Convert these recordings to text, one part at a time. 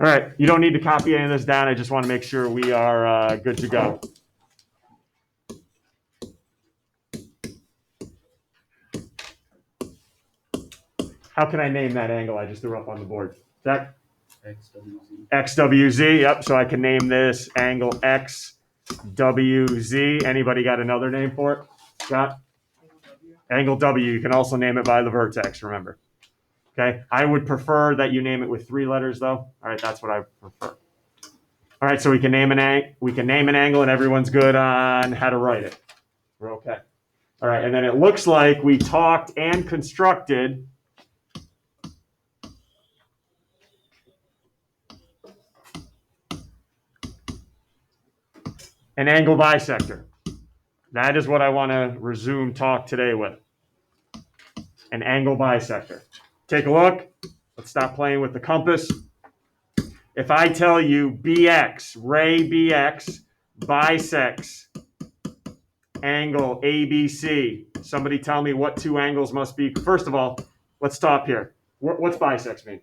All right, you don't need to copy any of this down. I just want to make sure we are good to go. How can I name that angle I just threw up on the board? Zach? XWZ. XWZ, yep. So I can name this angle XWZ. Anybody got another name for it? Scott? Angle W. You can also name it by the vertex, remember. Okay, I would prefer that you name it with 3 letters, though. All right, that's what I prefer. All right, so we can name an angle, and everyone's good on how to write it. We're okay. All right, and then it looks like we talked and constructed an angle bisector. That is what I want to resume talk today with. An angle bisector. Take a look. Let's stop playing with the compass. If I tell you BX, ray BX bisects angle ABC, somebody tell me what 2 angles must be. First of all, let's stop here. What's bisects mean?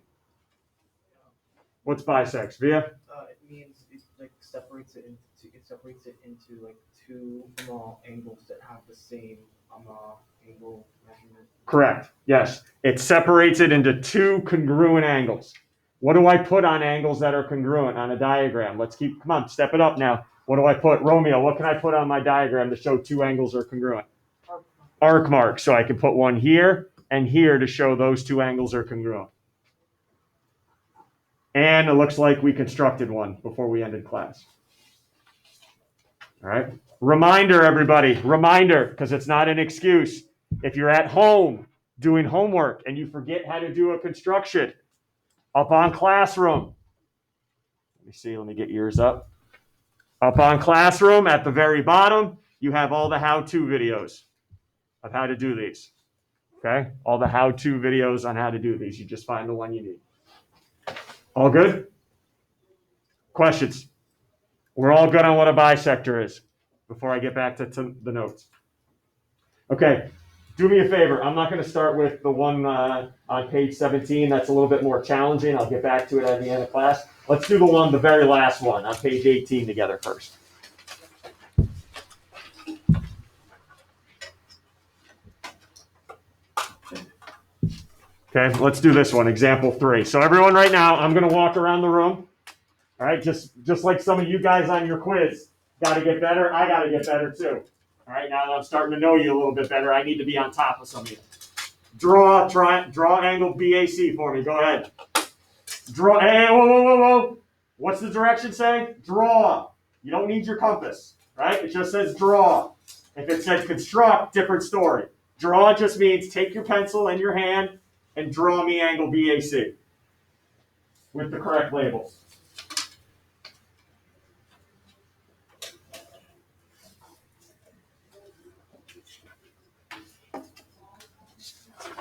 What's bisects, Via? It means it like separates it into like 2 small angles that have the same angle measurement. Correct. Yes. It separates it into 2 congruent angles. What do I put on angles that are congruent on a diagram? Come on, step it up now. What do I put? Romeo, what can I put on my diagram to show 2 angles are congruent? Arc marks. So I can put one here and here to show those 2 angles are congruent. And it looks like we constructed one before we ended class. All right. Reminder, everybody. Reminder, because it's not an excuse. If you're at home doing homework and you forget how to do a construction, up on Classroom. Let me see. Let me get yours up. Up on Classroom at the very bottom, you have all the how-to videos of how to do these. Okay? All the how-to videos on how to do these. You just find the one you need. All good? Questions? We're all good on what a bisector is before I get back to the notes. Okay. Do me a favor. I'm not going to start with the one on page 17. That's a little bit more challenging. I'll get back to it at the end of class. Let's do the very last one on page 18 together first. Okay, let's do this one, example 3. So everyone right now, I'm going to walk around the room. All right, just like some of you guys on your quiz. Got to get better. I got to get better too. All right, now that I'm starting to know you a little bit better, I need to be on top of some of you. Draw angle BAC for me. Go ahead. Draw. Hey, whoa. What's the direction say? Draw. You don't need your compass, right? It just says draw. If it said construct, different story. Draw just means take your pencil in your hand and draw me angle BAC with the correct labels.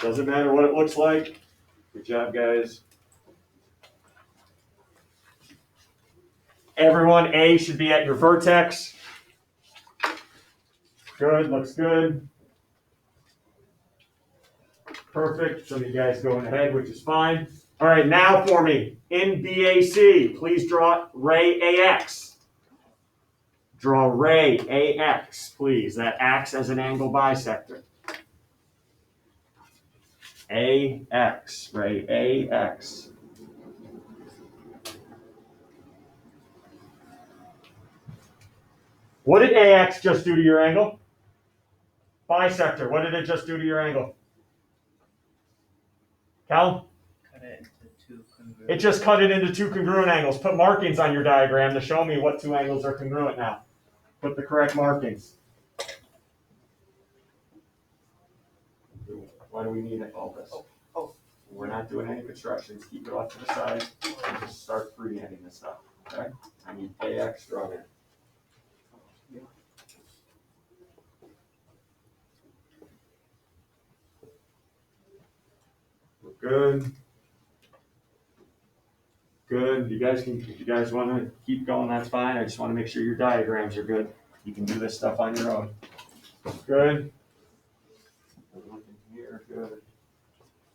Doesn't matter what it looks like. Good job, guys. Everyone, A should be at your vertex. Good, looks good. Perfect. Some of you guys going ahead, which is fine. All right, now for me, in BAC, please draw ray AX. Draw ray AX, please. That acts as an angle bisector. AX, ray AX. What did AX just do to your angle? Bisector. What did it just do to your angle? Cal? Cut it into 2 congruent. It just cut it into 2 congruent angles. Put markings on your diagram to show me what 2 angles are congruent now. Put the correct markings. Why do we need all this? Oh. We're not doing any constructions. Keep it off to the side and just start freehanding this stuff. Okay? I need AX drawn in. Good. Good. If you guys want to keep going, that's fine. I just want to make sure your diagrams are good. You can do this stuff on your own. Good. Here, good.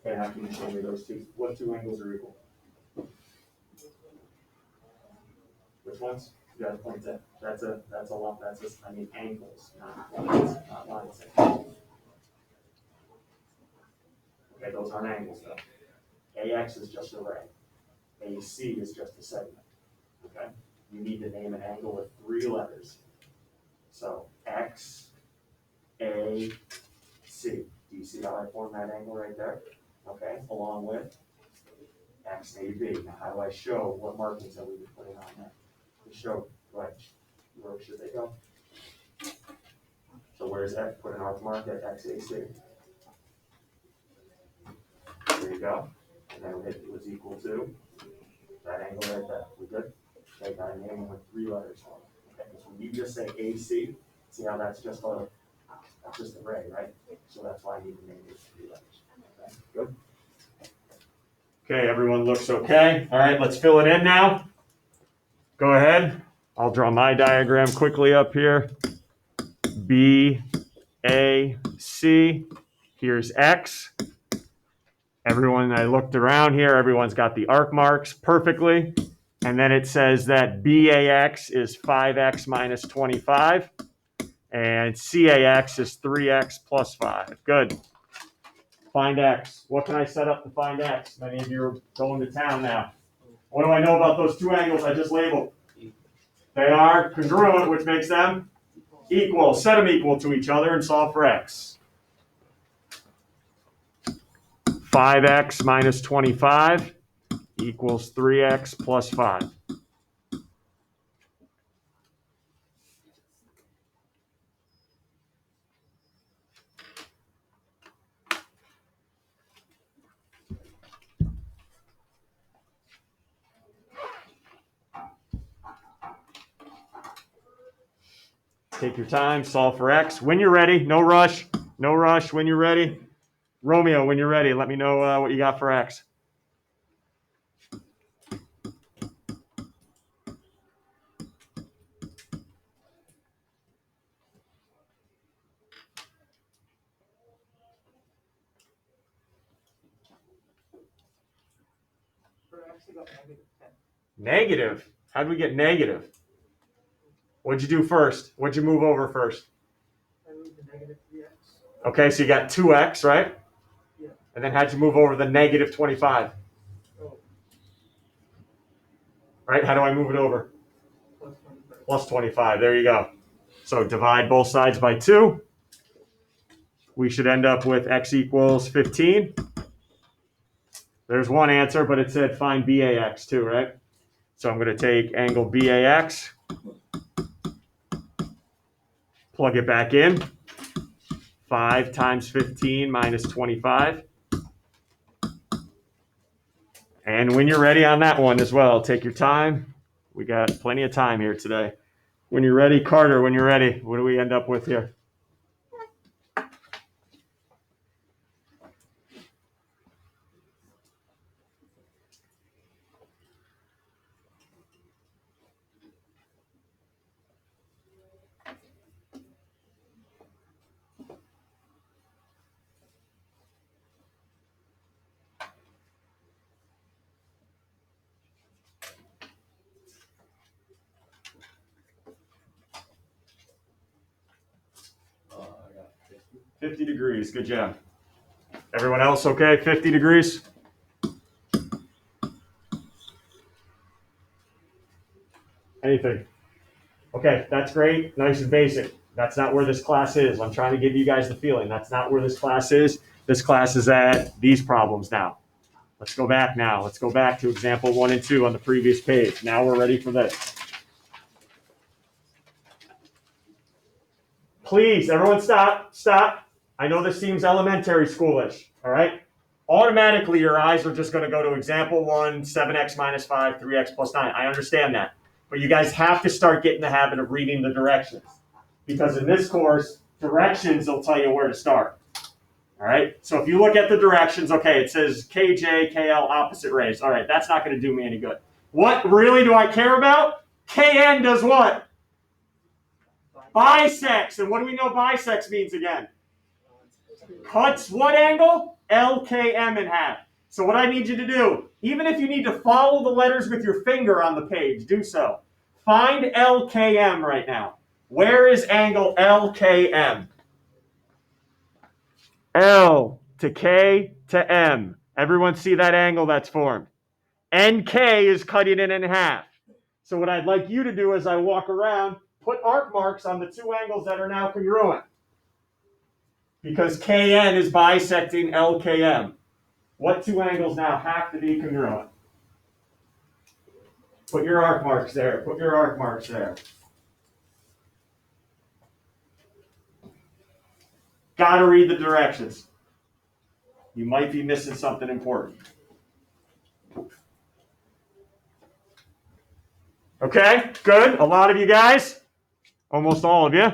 Okay, how can you show me those 2? What 2 angles are equal? Which ones? You gotta point that. That's a lot. I mean angles, not lines, not lines. Okay, those aren't angles though. AX is just a ray. AC is just a segment. Okay? You need to name an angle with 3 letters. So X, A, C. Do you see how I form that angle right there? Okay, along with X, A, B. Now how do I show what markings that we be putting on there? To show, right, where should they go? So where's X? Put an arc mark at X, A, C. There you go. And then it was equal to that angle right there. We good? Okay, got a name with 3 letters on it. Okay, so when you just say AC, see how that's just a ray, right? So that's why I need to name it with 3 letters. Okay, good. Okay, everyone looks okay. All right, let's fill it in now. Go ahead. I'll draw my diagram quickly up here. B, A, C. Here's X. Everyone, I looked around here, everyone's got the arc marks perfectly. And then it says that BAX is 5x minus 25. And CAX is 3x plus 5. Good. Find X. What can I set up to find X? Many of you are going to town now. What do I know about those 2 angles I just labeled? They are congruent, which makes them equal. Set them equal to each other and solve for X. 5x minus 25 equals 3x plus 5. Take your time, solve for X. When you're ready, no rush, no rush. When you're ready, Romeo, when you're ready, let me know what you got for X. Negative? How did we get negative? What'd you do first? What'd you move over first? I moved the negative 3x. Okay, so you got 2x, right? Yeah. And then how'd you move over the negative 25? Oh. Right, how do I move it over? Plus 25. Plus 25, there you go. So divide both sides by 2. We should end up with x equals 15. There's one answer, but it said find BAX too, right? So I'm going to take angle BAX, plug it back in. 5 times 15 minus 25. And when you're ready on that one as well, take your time. We got plenty of time here today. When you're ready, Carter, when you're ready, what do we end up with here? I got 50. 50 degrees, good job. Everyone else okay, 50 degrees? Anything? Okay, that's great, nice and basic. That's not where this class is. I'm trying to give you guys the feeling. That's not where this class is. This class is at these problems now. Let's go back now. Let's go back to example 1 and 2 on the previous page. Now we're ready for this. Please, everyone stop, stop. I know this seems elementary schoolish, all right? Automatically, your eyes are just going to go to example 1, 7x minus 5, 3x plus 9. I understand that. But you guys have to start getting the habit of reading the directions. Because in this course, directions will tell you where to start. All right? So if you look at the directions, okay, it says KJ, KL, opposite rays. All right, that's not going to do me any good. What really do I care about? KN does what? Bisects. And what do we know bisects means again? Cuts what angle? LKM in half. So what I need you to do, even if you need to follow the letters with your finger on the page, do so. Find LKM right now. Where is angle LKM? L to K to M. Everyone see that angle that's formed? NK is cutting it in half. So what I'd like you to do as I walk around, put arc marks on the two angles that are now congruent. Because KN is bisecting LKM. What two angles now have to be congruent? Put your arc marks there. Put your arc marks there. Got to read the directions. You might be missing something important. Okay, good. A lot of you guys, almost all of you.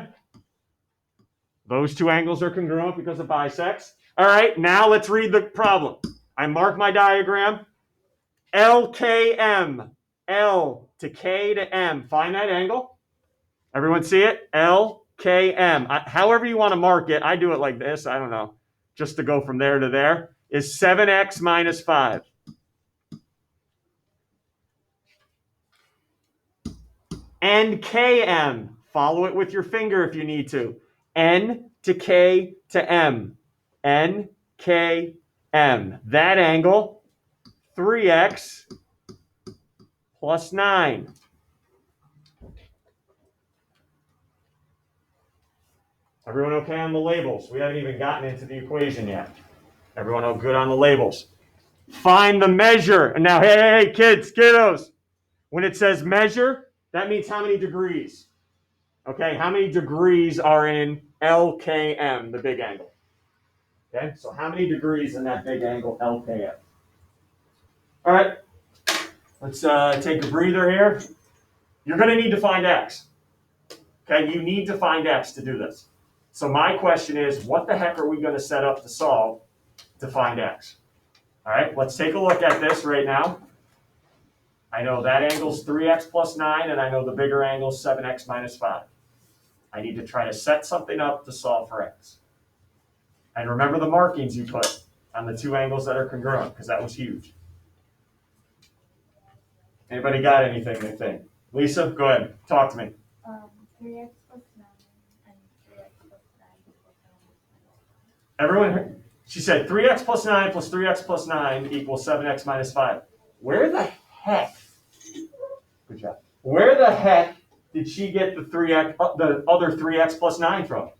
Those two angles are congruent because of bisects. All right, now let's read the problem. I mark my diagram. LKM. L to K to M. Find that angle. Everyone see it? LKM. However you want to mark it. I do it like this. I don't know. Just to go from there to there. Is 7x minus 5. NKM. Follow it with your finger if you need to. N to K to M. NKM. That angle, 3x plus 9. Everyone okay on the labels? We haven't even gotten into the equation yet. Everyone all good on the labels? Find the measure. And now, hey, kids, kiddos. When it says measure, that means how many degrees? Okay, how many degrees are in LKM, the big angle? Okay, so how many degrees in that big angle LKM? All right, let's take a breather here. You're going to need to find x. Okay, you need to find x to do this. So my question is, what the heck are we going to set up to solve to find x? All right, let's take a look at this right now. I know that angle's 3x plus 9, and I know the bigger angle's 7x minus 5. I need to try to set something up to solve for x. And remember the markings you put on the two angles that are congruent, because that was huge. Anybody got anything they think? Lisa, go ahead. Talk to me. 3x plus 9 and 3x plus 9 equals 7x minus 5. Everyone, she said 3x plus 9 plus 3x plus 9 equals 7x minus 5. Where the heck? Good job. Where the heck did she get the the other 3x plus 9 from?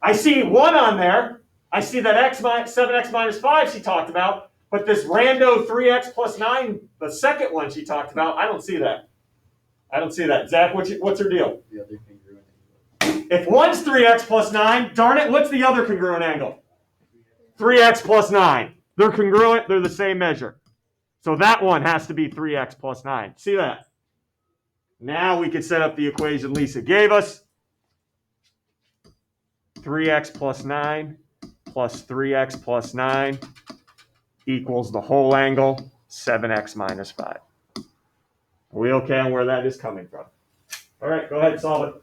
I see 1 on there. I see that 7x minus 5 she talked about, but this rando 3x plus 9, the second one she talked about, I don't see that. I don't see that. Zach, what's her deal? The other congruent angle. If one's 3x plus 9, darn it, what's the other congruent angle? 3x plus 9. They're congruent. They're the same measure. So that one has to be 3x plus 9. See that? Now we can set up the equation Lisa gave us. 3x plus 9 plus 3x plus 9 equals the whole angle, 7x minus 5. Are we okay on where that is coming from? All right, go ahead and solve it.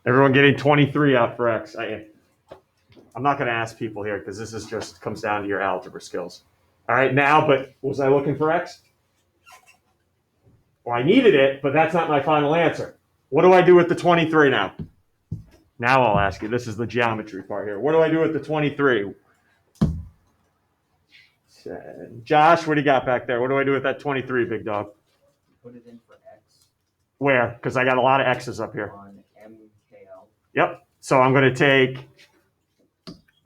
Everyone getting 23 out for x. I'm not going to ask people here because this is just comes down to your algebra skills. All right, now, but was I looking for x? Well, I needed it, but that's not my final answer. What do I do with the 23 now? Now I'll ask you. This is the geometry part here. What do I do with the 23? Josh, what do you got back there? What do I do with that 23, big dog? Put it in for x Where? Because I got a lot of x's up here. on MKL. Yep. So I'm going to take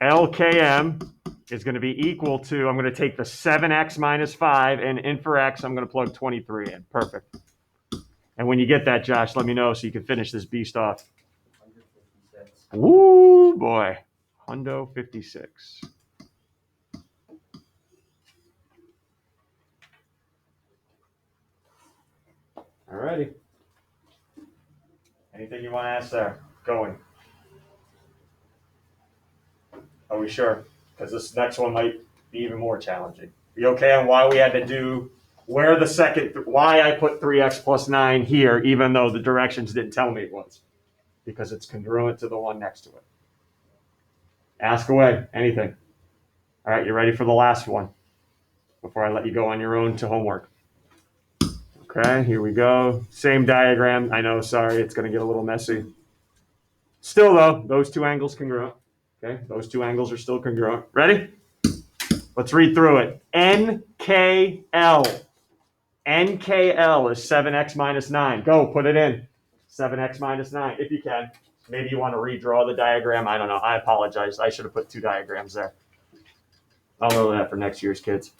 LKM is going to be equal to, I'm going to take the 7x minus 5, and in for x, I'm going to plug 23 in. Perfect. And when you get that, Josh, let me know so you can finish this beast off. 156. Woo, boy. Hundo 56. All righty. Anything you want to ask there? Going. Are we sure? Because this next one might be even more challenging. You okay on why we had to do, where the second, why I put 3x plus 9 here, even though the directions didn't tell me it was? Because it's congruent to the one next to it. Ask away. Anything. All right, you ready for the last one before I let you go on your own to homework? Okay, here we go. Same diagram. I know, sorry, it's going to get a little messy. Still, though, those two angles congruent. Okay, those two angles are still congruent. Ready? Let's read through it. NKL. NKL is 7x minus 9. Go, put it in. 7x minus 9, if you can. Maybe you want to redraw the diagram. I don't know. I apologize. I should have put two diagrams there. I'll know that for next year's kids.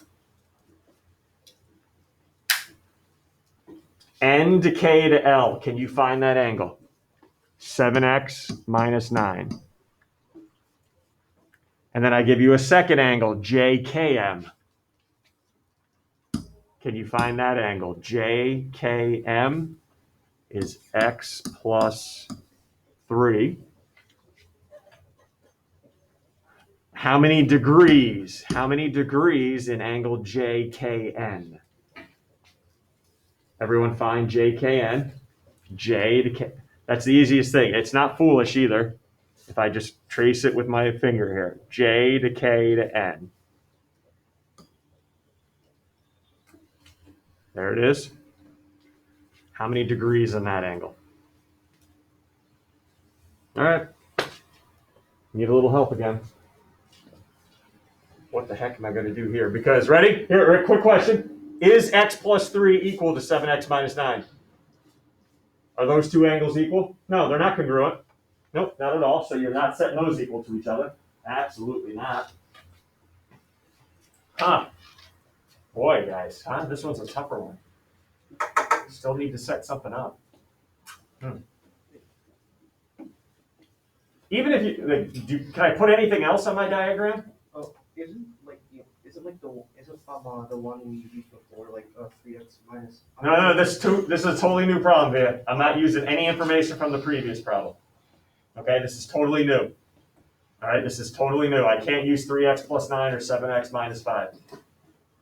N to K to L. Can you find that angle? 7x minus 9. And then I give you a second angle, JKM. Can you find that angle? JKM is x plus 3. How many degrees? How many degrees in angle JKN? Everyone find JKN. J to K. That's the easiest thing. It's not foolish either. If I just trace it with my finger here. J to K to N. There it is. How many degrees in that angle? All right. Need a little help again. What the heck am I going to do here? Because, ready? Here, quick question. Is x plus 3 equal to 7x minus 9? Are those two angles equal? No, they're not congruent. Nope, not at all. So you're not setting those equal to each other. Absolutely not. Huh. Boy, guys. Huh? This one's a tougher one. Still need to set something up. Even if you, like, can I put anything else on my diagram? Oh, isn't the one we used before like 3x minus? No, this is a totally new problem here. I'm not using any information from the previous problem. Okay, this is totally new. All right, this is totally new. I can't use 3x plus 9 or 7x minus 5.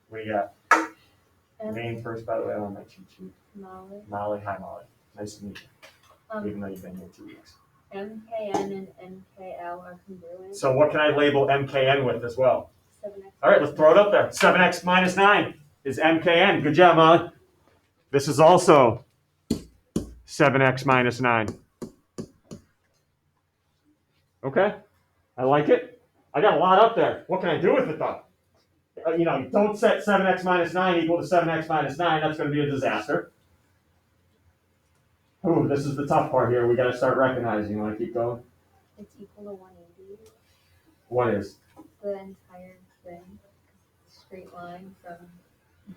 What do you got? Name first, by the way, on my cheat sheet. Molly. Molly, hi Molly. Nice to meet you. Even though you've been here 2 weeks. MKN and MKL are congruent. So what can I label MKN with as well? 7x. All right, let's throw it up there. 7x minus 9 is MKN. Good job, Molly. This is also 7x minus 9. Okay, I like it. I got a lot up there. What can I do with it, though? Don't set 7x minus 9 equal to 7x minus 9. That's going to be a disaster. Ooh, this is the tough part here. We got to start recognizing. You want to keep going? It's equal to 180. What is? The entire thing. Straight line from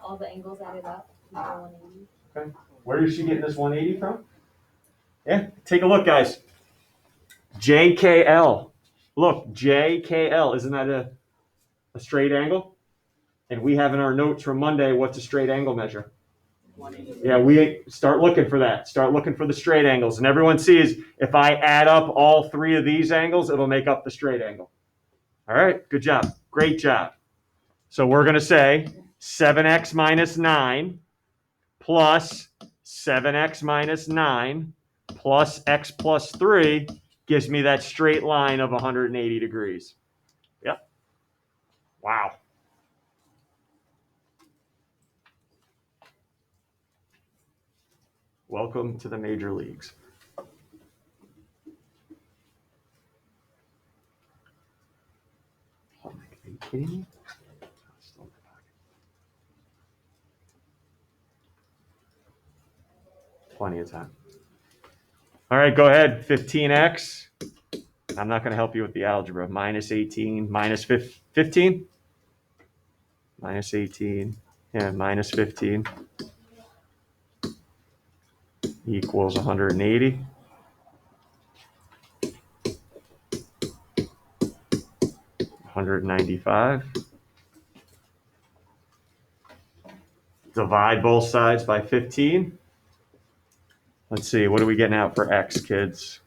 all the angles added up equal 180. Okay. Where is she getting this 180 from? Yeah, take a look, guys. JKL. Look, JKL. Isn't that a straight angle? And we have in our notes from Monday, what's a straight angle measure? 180. Yeah, we start looking for that. Start looking for the straight angles. And everyone sees if I add up all three of these angles, it'll make up the straight angle. All right, good job. Great job. So we're going to say 7x minus 9 plus 7x minus 9 plus x plus 3 gives me that straight line of 180 degrees. Yep. Wow. Welcome to the major leagues. Are you kidding me? Plenty of time. All right, go ahead. 15x. I'm not going to help you with the algebra. Minus 18, minus 15. Minus 18, yeah, minus 15 equals 180. 195. Divide both sides by 15. Let's see, what are we getting out for x, kids?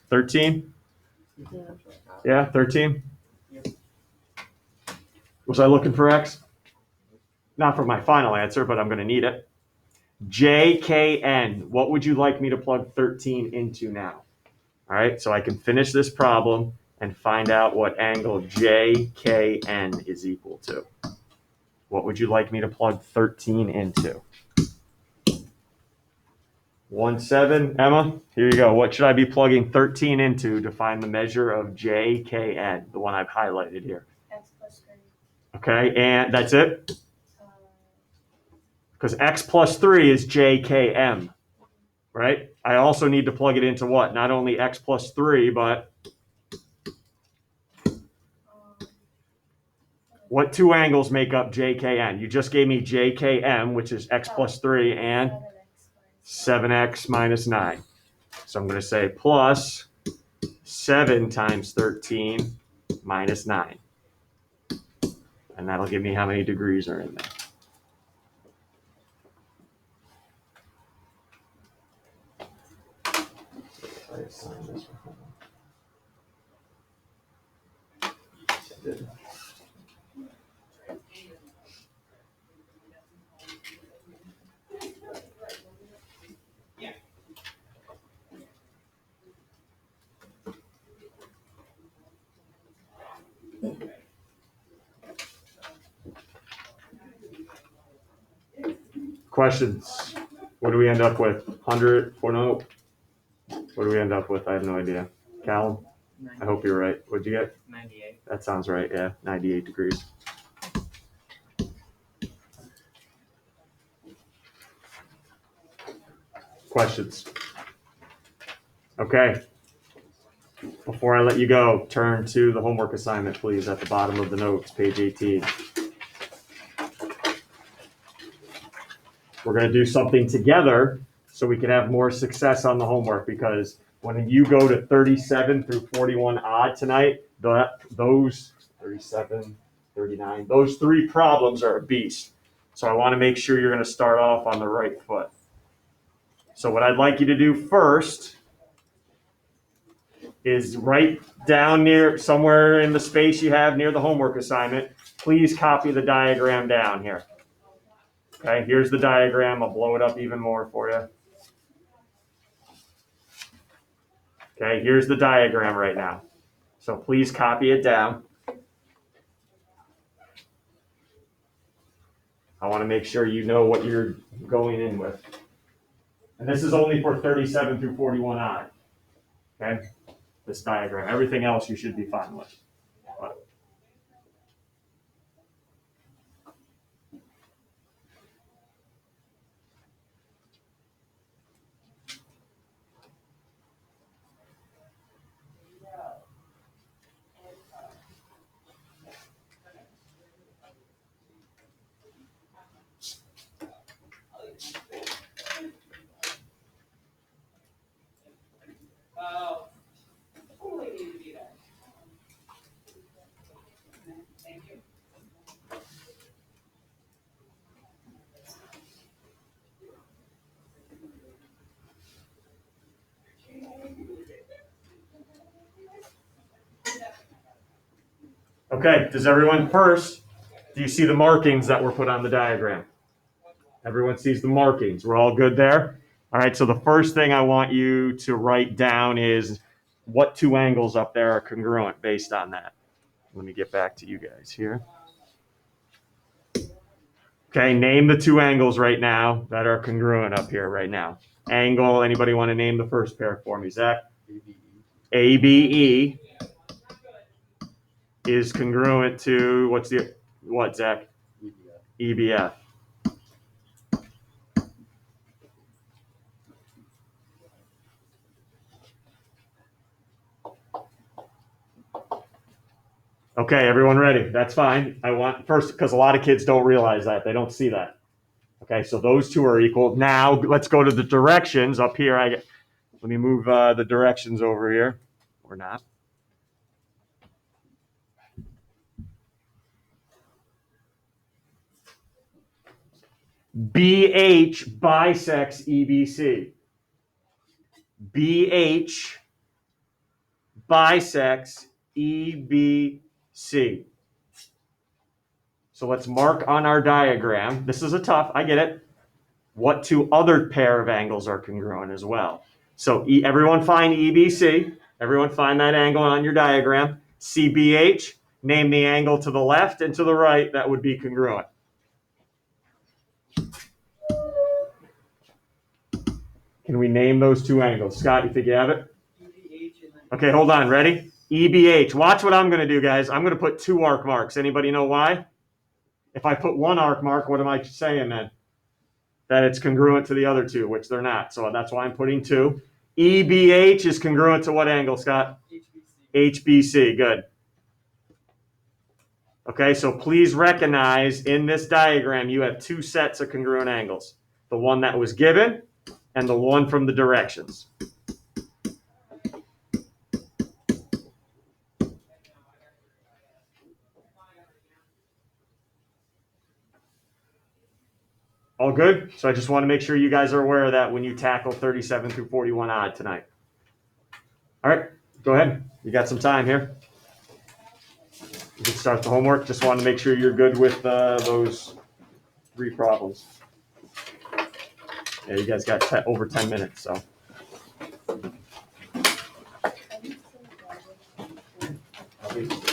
13? Yeah, 13? Yep. Was I looking for x? Not for my final answer, but I'm going to need it. JKN. What would you like me to plug 13 into now? All right, so I can finish this problem and find out what angle JKN is equal to. What would you like me to plug 13 into? 1,7. Emma, here you go. What should I be plugging 13 into to find the measure of JKN, the one I've highlighted here? X plus 3. Okay, and that's it? Uh, Because x plus 3 is JKM, right? I also need to plug it into what? Not only x plus 3, but what two angles make up JKN? You just gave me JKM, which is x plus 3, and 7x minus 9. So I'm going to say plus 7 times 13 minus 9. And that'll give me how many degrees are in there. Questions? What do we end up with? 100? Oh, no. What do we end up with? I have no idea. Callum, I hope you're right. What'd you get? 98. That sounds right, yeah. 98 degrees. Questions? Okay. Before I let you go, turn to the homework assignment, please, at the bottom of the notes, page 18. We're going to do something together so we can have more success on the homework, because when you go to 37 through 41 odd tonight, those 37, 39, those three problems are a beast. So I want to make sure you're going to start off on the right foot. So what I'd like you to do first is write down near somewhere in the space you have near the homework assignment. Please copy the diagram down here. Okay, here's the diagram. I'll blow it up even more for you. Okay, here's the diagram right now. So please copy it down. I want to make sure you know what you're going in with. And this is only for 37 through 41 odd. Okay, this diagram. Everything else you should be fine with. But okay, does everyone first, do you see the markings that were put on the diagram? Everyone sees the markings. We're all good there? All right, so the first thing I want you to write down is what two angles up there are congruent based on that. Let me get back to you guys here. Okay, name the two angles right now that are congruent up here right now. Angle, anybody want to name the first pair for me? Zach? ABE is congruent to, what, Zach? EBF. Okay, everyone ready? That's fine. I want first, because a lot of kids don't realize that. They don't see that. Okay, so those two are equal. Now let's go to the directions up here. Let me move the directions over here, or not. BH bisects EBC. BH bisects EBC. So let's mark on our diagram. This is a tough, I get it. What two other pair of angles are congruent as well? So everyone find EBC. Everyone find that angle on your diagram. CBH, name the angle to the left and to the right that would be congruent. Can we name those two angles? Scott, you think you have it? Okay, hold on. Ready? EBH. Watch what I'm going to do, guys. I'm going to put two arc marks. Anybody know why? If I put one arc mark, what am I saying then? That it's congruent to the other two, which they're not. So that's why I'm putting two. EBH is congruent to what angle, Scott? HBC. Good. Okay, so please recognize in this diagram you have two sets of congruent angles. The one that was given and the one from the directions. All good? So I just want to make sure you guys are aware of that when you tackle 37 through 41 odd tonight. All right, go ahead. You got some time here. You can start the homework. Just want to make sure you're good with those three problems. Yeah, you guys got over 10 minutes, so. I think so.